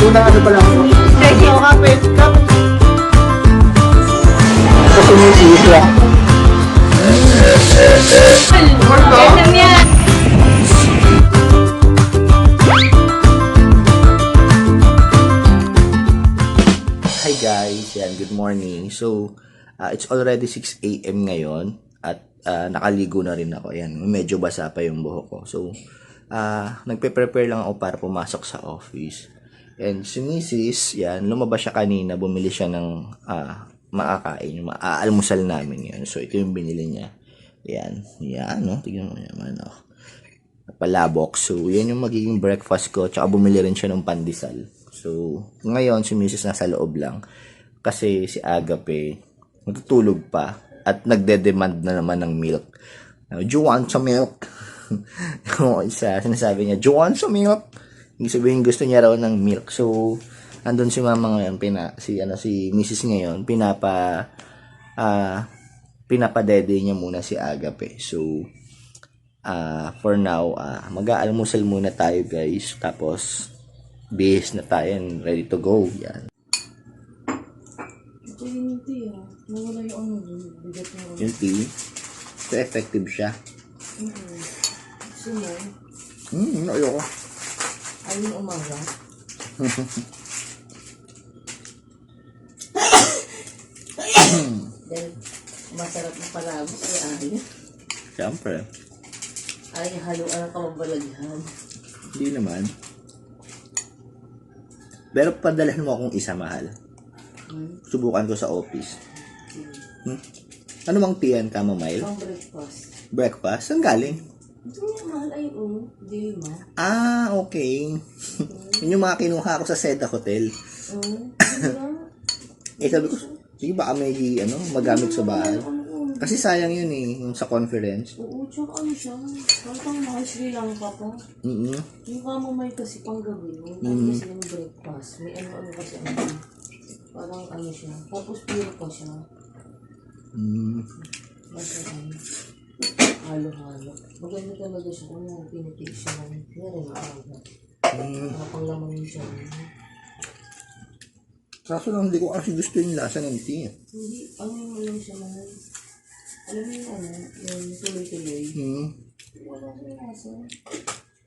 Unang ano pa lang po. Thank you, kapit. Kasi may sisya. Alam yan. Hi guys, yan, good morning. So, it's already 6 a.m. ngayon at nakaligo na rin ako. Yan, medyo basa pa yung buhok ko. So, nagpe-prepare lang ako para pumasok sa office. And si Mrs., yan, lumabas siya kanina, bumili siya ng makakain, yung maaalmusal namin yan. So, ito yung binili niya. Yan, no? Tignan mo naman, no? Palabok. So, yan yung magiging breakfast ko. Tsaka bumili rin siya ng pandesal. So, ngayon, si Mrs. nasa loob lang. Kasi si Agape, matutulog pa. At nagde-demand na naman ng milk. Now, do you want some milk? Yung isa, sinasabi niya, do you want some milk? Ibig sabihin, gusto niya raw ng milk. So, andun si mama ngayon, si Mrs. ngayon, pinapadede niya muna si Agape. So, for now, mag-aalmusal muna tayo guys. Tapos, bihis na tayo and ready to go. Yan. Ito yung tea ah. Nawala yung ano, bigat mo. Yung tea. So, effective siya. Gusto mo? Ayoko. Ayun umaga. Dahil masarap na palabos ay ayun. Siyempre. Ay, haluan ang kamabalaghan. Hindi naman. Pero padalhan mo akong isa, mahal. Subukan ko sa office. Ano bang tea yan, chamomile? Pang breakfast. Breakfast? Saan galing? Ito yung mahal ay Dilma. Okay. Yun yung mga kinuha ko sa Seda Hotel. Sabi ko, sige baka may magamit sa bahay. Kasi sayang yun yung sa conference. Oo, tsaka ano siya. Parang mahal Sri Lanka pa. Yung chamomile kasi pang gabi. Tapos yung breakfast. May ano kasi parang ano siya. Tapos puro pa siya. Basta halo-halo. Maganda talaga siya kung yung pinitake siya ng meron maaga. Panglaman yung siya. Kaso lang hindi ko kasi gusto yung lasa ng tea. Hindi, ano yung lang siya na alam mo yung tuloy-tuloy. Wala siya lasa.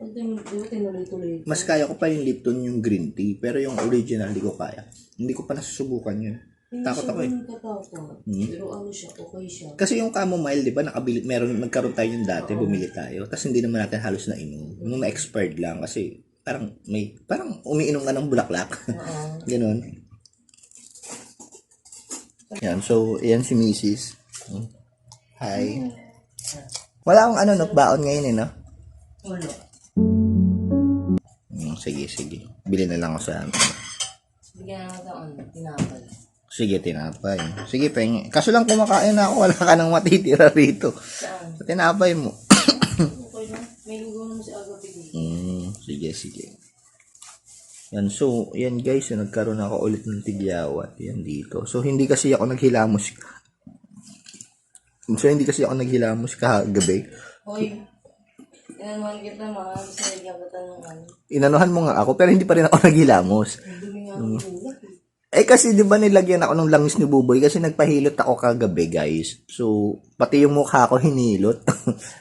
Pag tinuloy-tuloy. Mas kaya ko pa yung Lipton yung green tea. Pero yung original, hindi ko kaya. Hindi ko pa nasusubukan yun. Takot ako eh. Pero ano siya, okay siya. Kasi yung chamomile, di ba, nagkaroon tayo yung dati, bumili tayo. Tapos hindi naman natin halos na inom. Nung na-expired lang kasi parang umiinom ka ng bulaklak. Ganon. Yan, so, yan si Mrs. Hi. Wala akong baon ngayon no? Wala. Sige. Bili na lang ako sa Bigyan natin tinapay. Sige, tinapay. Sige, pengi. Kaso lang kumakain na ako, wala ka nang matitira rito. Saan? Sa tinapay mo. Okay na. May lugaw naman si Agape dito. Sige. Yan, so, yan guys, nagkaroon ako ulit ng tigyawat. Yan dito. So, hindi kasi ako naghilamos kagabi. Hoy, inanuhan kita mga. Gusto nagyan kita ng ano. Inanuhan mo nga ako, pero hindi pa rin ako naghilamos. Dumi nga ang bulak Kasi di ba nilagyan ako ng langis ni Buboy kasi nagpahilot ako kagabi guys. So, pati yung mukha ko hinilot.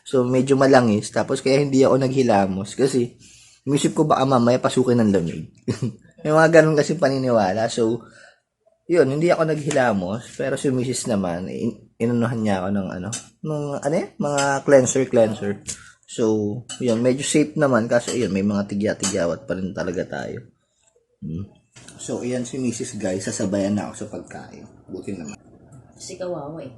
So, medyo malangis. Tapos kaya hindi ako naghilamos kasi inisip ko baka mamaya pasukin ng lamig. May mga ganun kasi paniniwala. So, yun, hindi ako naghilamos. Pero si Mrs. naman, inanuhan niya ako ng mga cleanser. So, yun, medyo safe naman kasi yun, may mga tigya-tigyawat pa rin talaga tayo. So, ayan si Mrs. guys, sasabayan na ako sa pagkain. Buti naman. Kasi kawawa eh.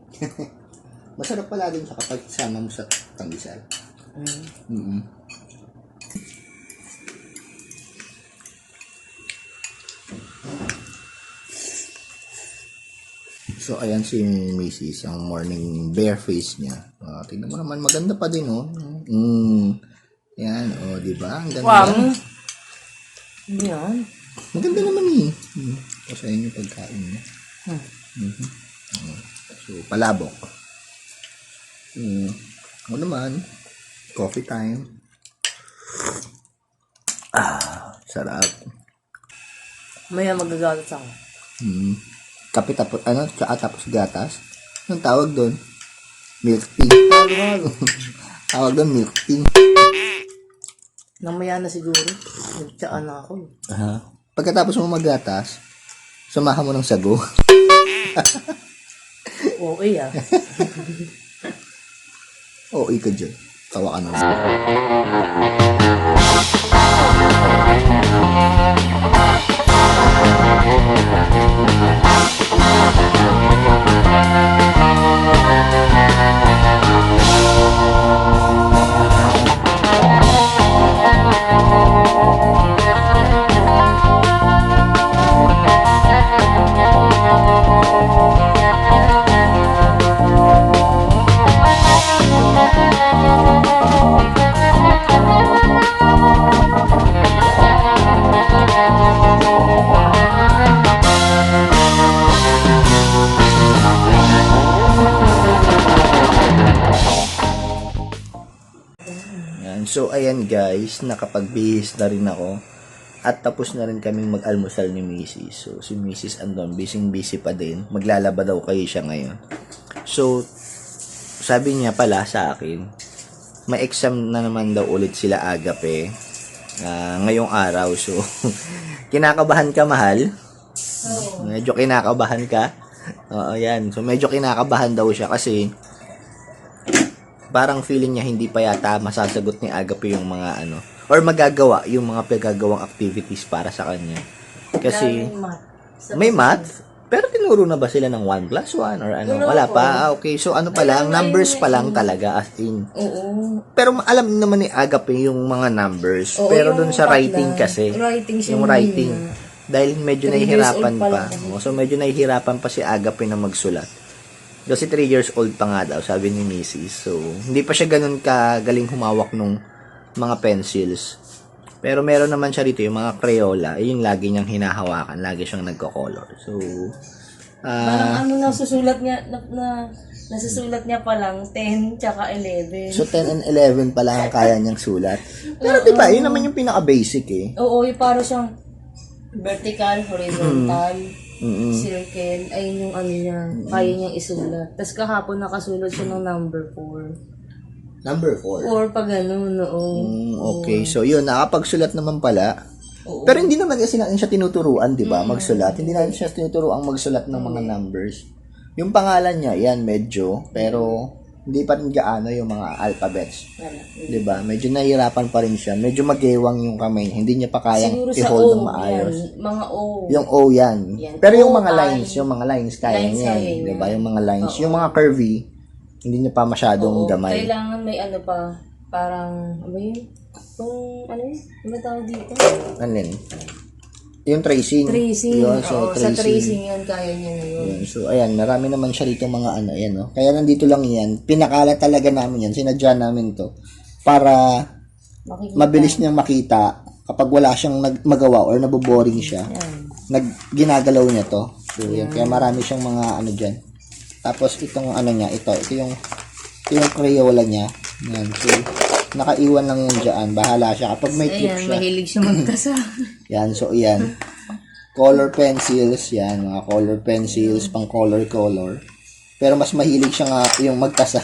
Masarap pala din siya kapag sama mo sa pandesal. So, ayan si Mrs. ang morning bare face niya. Tingnan mo naman, maganda pa din, oh. Yan, di ba? Ang ganda. Wow. Yan. Maganda naman eh. Kasi yun yung pagkain niya. So, palabok. Ako naman, coffee time. Sarap. Maya magagalit ako. Hmm. Kape tapos, tsaka tapos gatas. Anong tawag doon? Milk tea. Tawag doon, milk tea. Namaya na siguro. Nagtsaan na ako. Aha. Pagkatapos mo maggatas, samahan mo ng sago. Okay ah. Oo, ka dyan. Tawa ka na. Yan. So, ayan guys, nakapagbihis na rin ako. At tapos na rin kaming mag-almusal ni Mrs. So, si Mrs. andon, busy pa din. Maglalaba daw kayo siya ngayon. So, sabi niya pala sa akin, may exam na naman daw ulit sila Agape ngayong araw. So, kinakabahan ka, mahal? Medyo kinakabahan ka? Oo, yan. So, medyo kinakabahan daw siya kasi parang feeling niya hindi pa yata masasagot ni Agape yung mga or magagawa yung mga pagagawang activities para sa kanya. Kasi may math, pero tinuro na ba sila ng 1 plus 1 or ano? Wala pa. Okay, so ano pa lang, numbers pa lang talaga as in. Oo. Pero alam naman ni Agape yung mga numbers. Oo, Pero yung dun sa writing tatla. kasi, Writing siya yung muna. writing, dahil medyo 3 years nahihirapan old pa pa. lang kasi. So medyo nahihirapan pa si Agape na magsulat. Kasi 3 years old pa nga daw, sabi ni Mrs. So, hindi pa siya ganun kagaling humawak nung mga pencils. Pero meron naman siya rito, yung mga Crayola, yung lagi niyang hinahawakan, lagi siyang nagko-color. So, Parang nasusulat niya, nasusulat niya pa lang 10 tsaka 11. so 10 and 11 pa lang ang kaya niyang sulat. Pero diba, yun naman yung pinaka-basic eh. Oo, yung parang siyang vertical, horizontal, circle, ayun yung niya, kaya niyang isulat. Tapos kahapon nakasulat siya ng number 4. Number 4. Or pag Okay, so yun, nakapagsulat naman pala. Oo. Pero hindi naman kasi natin siya tinuturuan, di ba, magsulat. Hindi natin siya tinuturuan magsulat ng mga numbers. Yung pangalan niya, yan, medyo, pero hindi pa rin gaano yung mga alphabets. Di ba? Medyo nahihirapan pa rin siya. Medyo magewang yung kamay niya. Hindi niya pa kayang Siguro sa i-hold O, ng maayos. yan, mga O. Yung O yan. Yan. Pero yung O, mga I. lines kaya Lines niya. kaya niya. Di ba? Yung mga lines. Yung mga curvy, hindi niya pa masyadong Oo, gamay. kailangan may pa, parang, ano yun? Kung, ano tawag dito? Ano yun? Yung tracing. Tracing. Yun, so, Oo, sa tracing yun, kaya niya na yun. Yun. So, ayan, marami naman siya rito mga ayan, no? Kaya nandito lang yan. Pinakalat talaga namin yan. Sinadya namin to. Para Makikita. mabilis niyang makita kapag wala siyang magawa or naboboring siya. Yan. Ginagalaw niya to. So, yan. Kaya marami siyang mga dyan. Tapos, itong niya, ito yung Crayola niya. Yan. So, nakaiwan lang yan dyan. Bahala siya. Kapag may clip Ayan, siya. mahilig siya magkasa. Yan, so yan. Color pencils, yan, mga color pencils, pang color. Pero mas mahilig siya nga yung magkasa.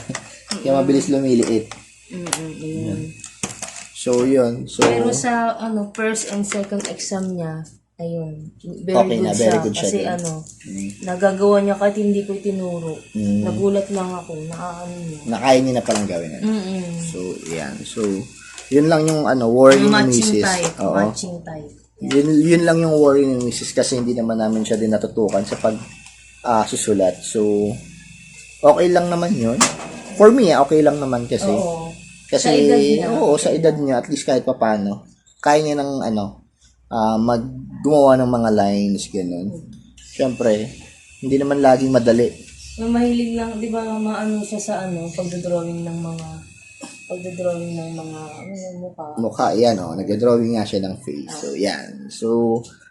Kaya mabilis lumiliit. Ayan. So, yun. So, Pero sa first and second exam niya, ayun, Okay na, very good siya Kasi dun. nagagawa niya kahit hindi ko tinuro. Nagulat lang ako, niya. nakaya niya na palang gawin. So, yan. So, yun lang yung worry ni Matching Mrs. type. Oo. Matching type. Yun lang yung worry ni Mrs. kasi hindi naman namin siya din natutukan sa pag susulat. So, okay lang naman yun. For me, okay lang naman kasi. Oo. Kasi, Sa edad niya. sa edad niya, at least kahit papano, kaya niya ng gumawa ng mga lines, ganun. Siyempre, hindi naman laging madali. Yung mahilig lang, di ba, siya sa pagdodrawing ng mga mukha. Mukha, yan, nag-drawing nga siya ng face. So, yan. So,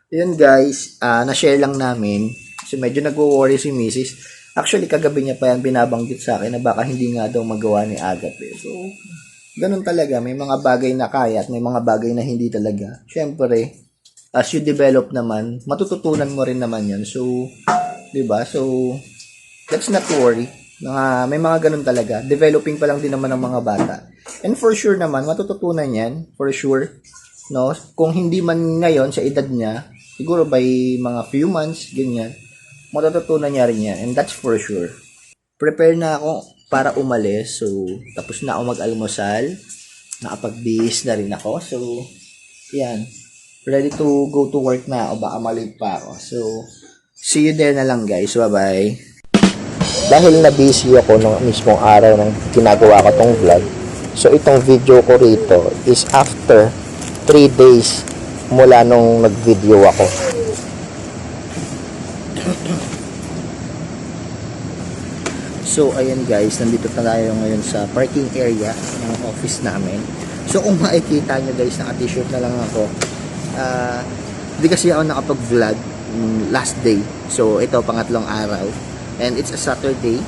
yun guys, na-share lang namin. So, medyo nagwo-worry si Mrs. Actually, kagabi niya pa yan binabanggit sa akin na baka hindi nga daw magawa ni Agape. So, ganun talaga. May mga bagay na kaya at may mga bagay na hindi talaga. Siyempre, as you develop naman, matututunan mo rin naman yun. So, di ba? So, let's not worry. May mga ganun talaga. Developing pa lang din naman ng mga bata. And for sure naman, matututunan yan. For sure. No? Kung hindi man ngayon sa edad niya, siguro by mga few months, ganyan, matututunan niya rin yan. And that's for sure. Prepare na ako para umalis. So, tapos na ako mag-almusal. Nakapag-bihis na rin ako. So, yan. Ready to go to work na ako. Baka malate pa ako. So, see you there na lang guys. Bye-bye. Dahil na-busy ako nung mismong araw ng ginagawa ko tong vlog. So, itong video ko rito is after 3 days mula nung nag-video ako. So, ayan guys, nandito na tayo ngayon sa parking area ng office namin. So, kung makikita nyo guys, naka-t-shirt na lang ako. Hindi kasi ako nakapag-vlog last day. So, ito, pangatlong araw. And it's a Saturday.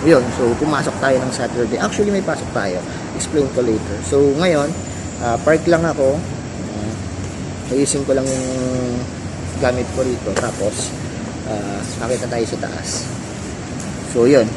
Yun, so pumasok tayo ng Saturday. Actually, may pasok tayo. Explain ko later. So, ngayon, park lang ako. Ayusin ko lang yung gamit ko rito. Tapos, nakita tayo sa taas. So, yun.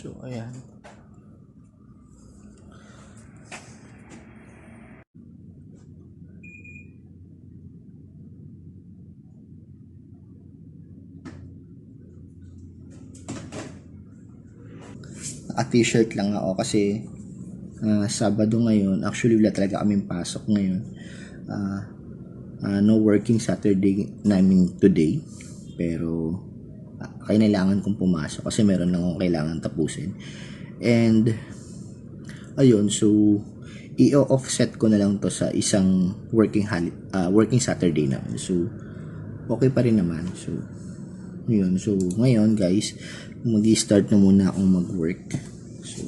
So, ayan. Naka-t-shirt lang ako kasi Sabado ngayon. Actually, wala talaga kaming pasok ngayon. No working Saturday namin today. Pero, kailangan kong pumasok kasi meron lang akong kailangan tapusin. And ayun, so i-offset ko na lang to sa isang working Saturday naman. So okay pa rin naman. So yun, so ngayon guys, mag-start na muna akong mag-work. So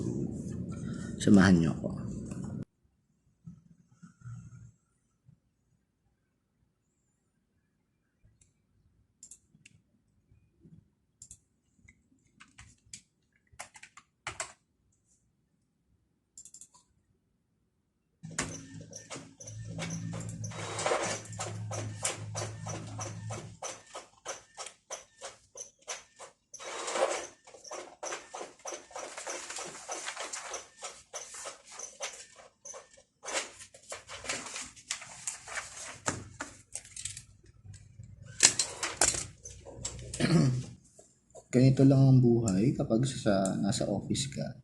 samahan niyo ako. Ganito lang ang buhay kapag nasa office ka.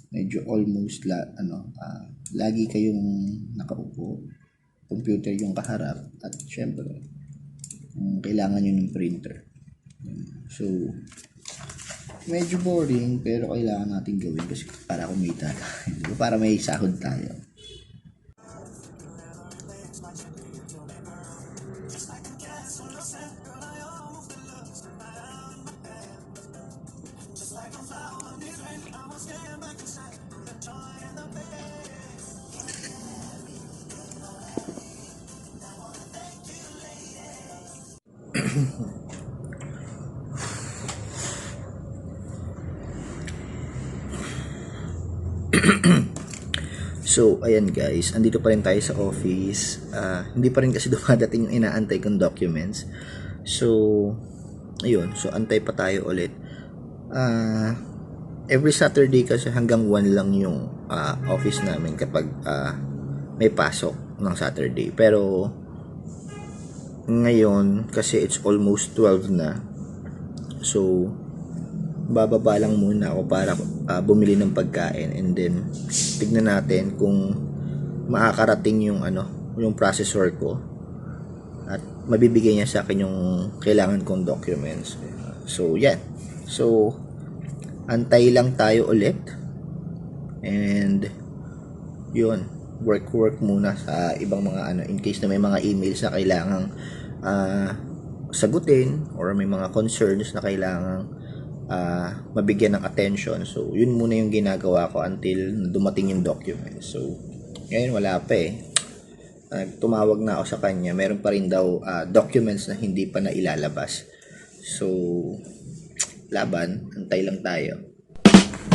Medyo almost lagi kayong nakaupo, computer yung kaharap, at syempre kailangan nyo ng printer. So medyo boring pero kailangan natin gawin kasi para kumita tayo, para may sahod tayo. So, ayan guys, andito pa rin tayo sa office. Hindi pa rin kasi dumadating yung inaantay kong documents. So, ayun. So, antay pa tayo ulit. Every Saturday kasi hanggang 1 lang yung office namin kapag may pasok ng Saturday. Pero, ngayon, kasi it's almost 12 na. So, bababa lang muna ako para bumili ng pagkain, and then tignan natin kung makakarating yung yung processor ko at mabibigay niya sa akin yung kailangan kong documents. So yan, so antay lang tayo ulit And yun, work muna sa ibang mga ano, in case na may mga emails na kailangang sagutin or may mga concerns na kailangang mabigyan ng attention. So yun muna yung ginagawa ko until dumating yung document. So ngayon wala pa eh. Tumawag na ako sa kanya, meron pa rin daw documents na hindi pa na ilalabas. So laban, antay lang tayo.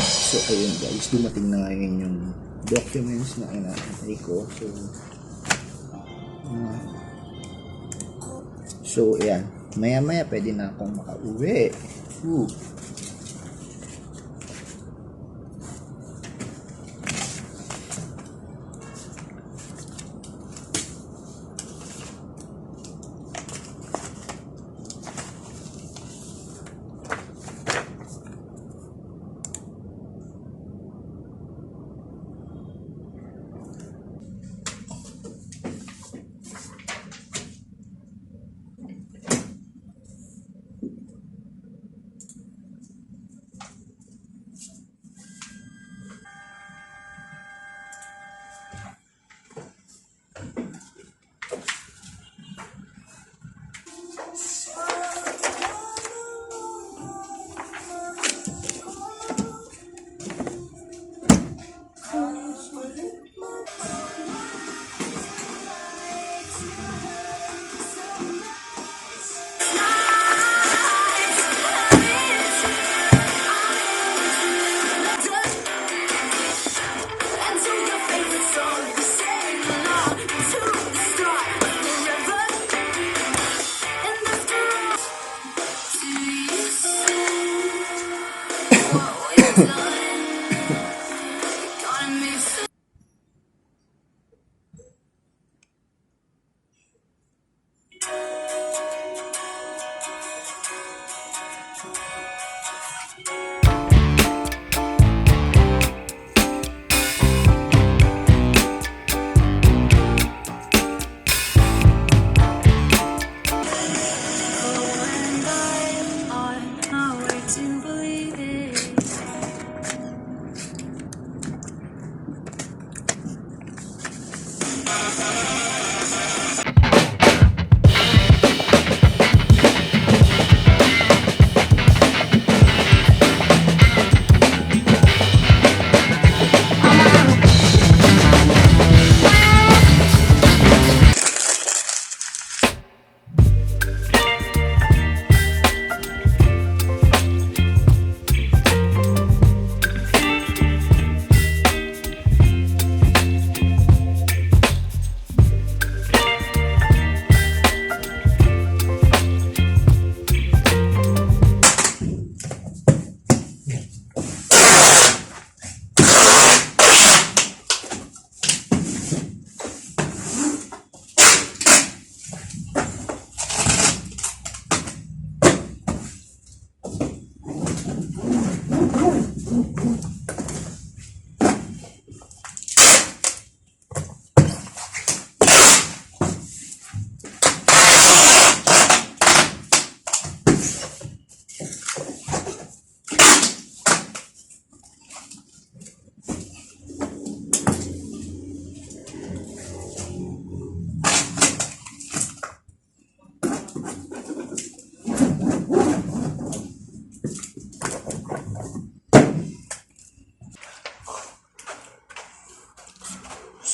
So ayun guys, dumating na ngayon yung documents na inaantay ko. So ayan, maya pwede na akong makauwi. Woo.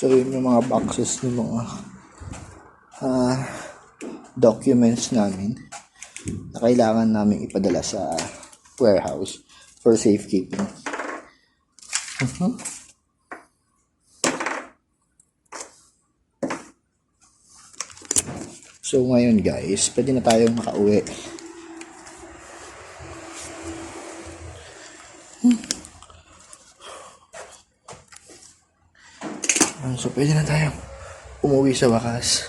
So yun yung mga boxes ng mga documents namin na kailangan namin ipadala sa warehouse for safekeeping. So ngayon guys, pwede na tayong makauwi. So pwede na tayong umuwi sa wakas.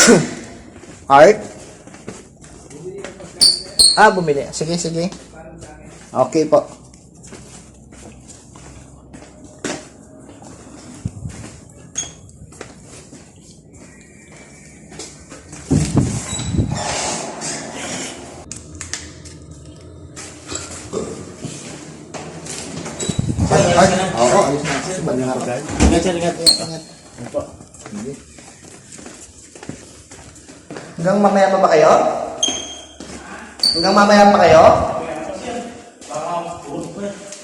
Art? Bumili. Sige, sige. Okay po. Art? Oo, alis na. Sabag na nga. Ingat. Sige. Hanggang mamaya pa ba kayo? Hanggang mamaya pa kayo?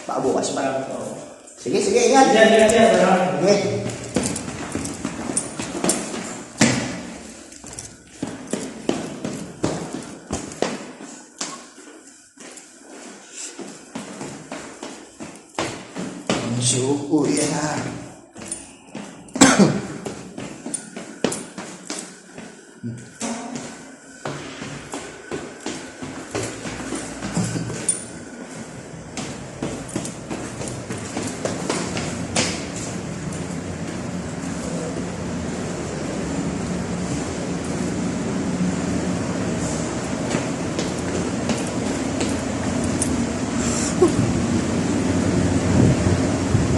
Baka bukas pa. Sige, ingat. Sige. So, yan na.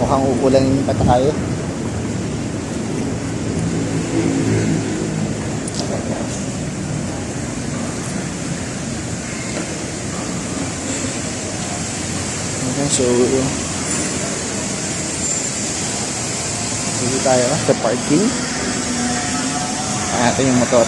Mukhang uulanin pa tayo. Okay, so dito tayo sa parking. Ito yung motor.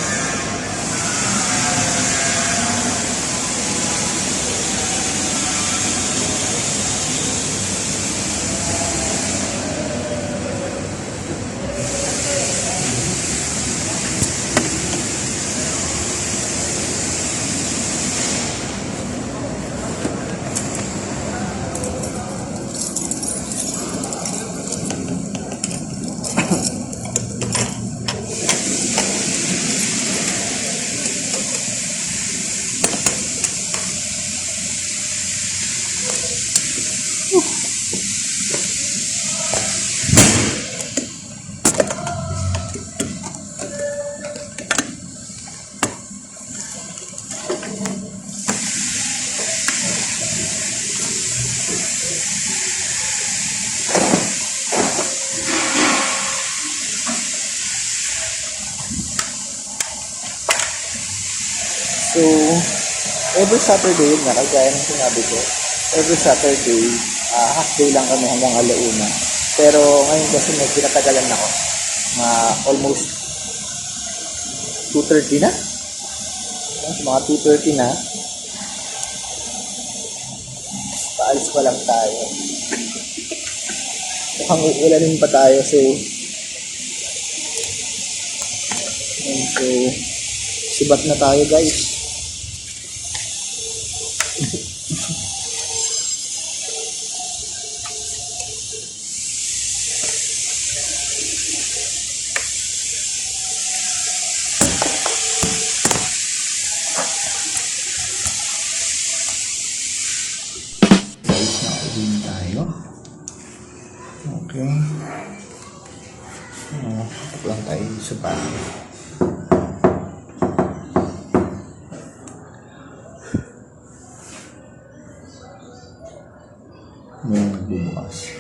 So, every Saturday, yun nga, kagaya ng sinabi ko, every Saturday, half day lang kami hanggang alauna. Pero ngayon kasi may pinatagalan ako. Almost 2:30 na. Mga 2:30 na. Paalis pa lang tayo. Mukhang uulanin pa tayo. So, sibat na tayo guys. Okay. Tapos lang tayo sa bahay. May nagbubukas.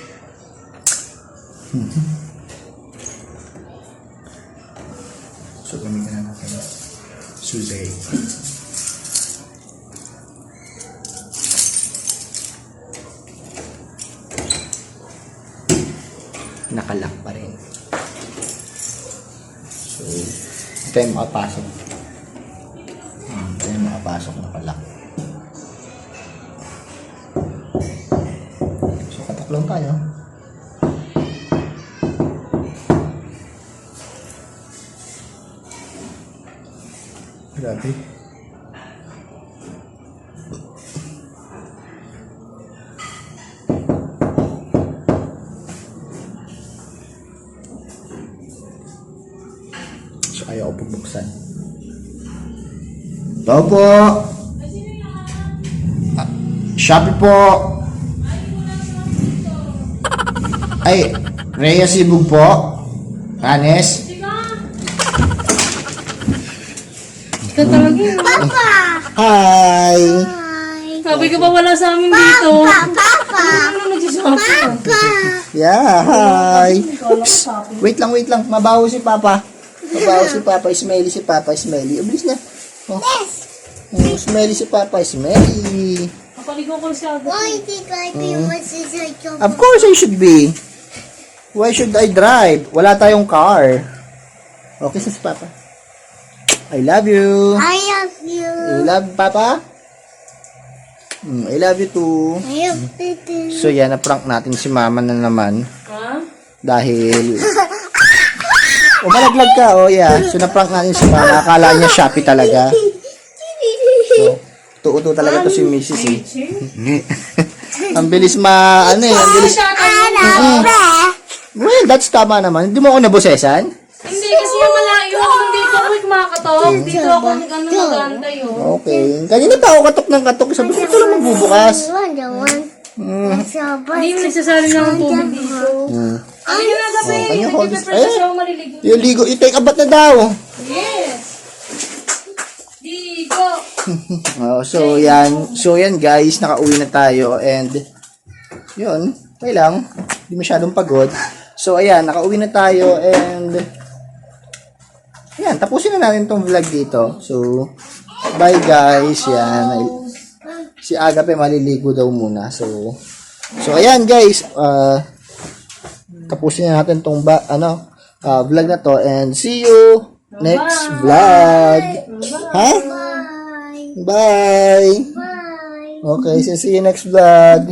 So, gamitin na natin Suzy. Nakalock pa rin. So, ito yung makapasok. Ito yung makapasok, nakalock. So, katak lang tayo. Grabe. So, ayaw ko bubuksan. Ito po. Shopee po. Ay, Rhea Sibug po. Anes. ka talaga yun. Hi! Sabi ka ba wala sa amin dito? Ano nagsisabi ka? Yeah, hi! Kala ko sa akin. Wait lang. Mabaho si Papa. Smelly si Papa. Ubilis na. Oh. Oh, smelly si Papa. Smelly. Kapaligaw ko siya. Of course I should be. Why should I drive? Wala tayong car. Okay sa si Papa. I love you. I love you. You love Papa? I love you too. I love you too. So yan, na-prank natin si Mama na naman. Ha? Dahil malaglag ka, oh yeah. So na-prank natin si Mama. Akala niya Shopee talaga. So, tuto talaga to si Mrs. eh. Ang bilis ang bilis. Well, that's tama naman. Hindi mo ako nabosesan? Hindi, kasi yung malayo ako dito ako kumakatok. Dito ako nag-antay oh. Okay. Kanina pa ako katok ng katok. Sabi ko, ito lang magbubukas. Hindi mo nagsasali na ng tubig dito. Ano yun na gabi? Oh, kanya hold this- Nagpe-pressure siya maliligo. Yung ligo, i-take a bath na daw. Yes! Ligo! So yan guys, nakauwi na tayo and yun, okay lang. Hindi masyadong pagod. So ayan, nakauwi na tayo and ayan, tapusin na natin tong vlog dito. So bye guys. Yan. Si Agape maliligo daw muna. So ayan guys, tapusin na natin tong vlog na to and see you next vlog. Ha? Bye. Bye. Bye. Okay, so see you next vlog.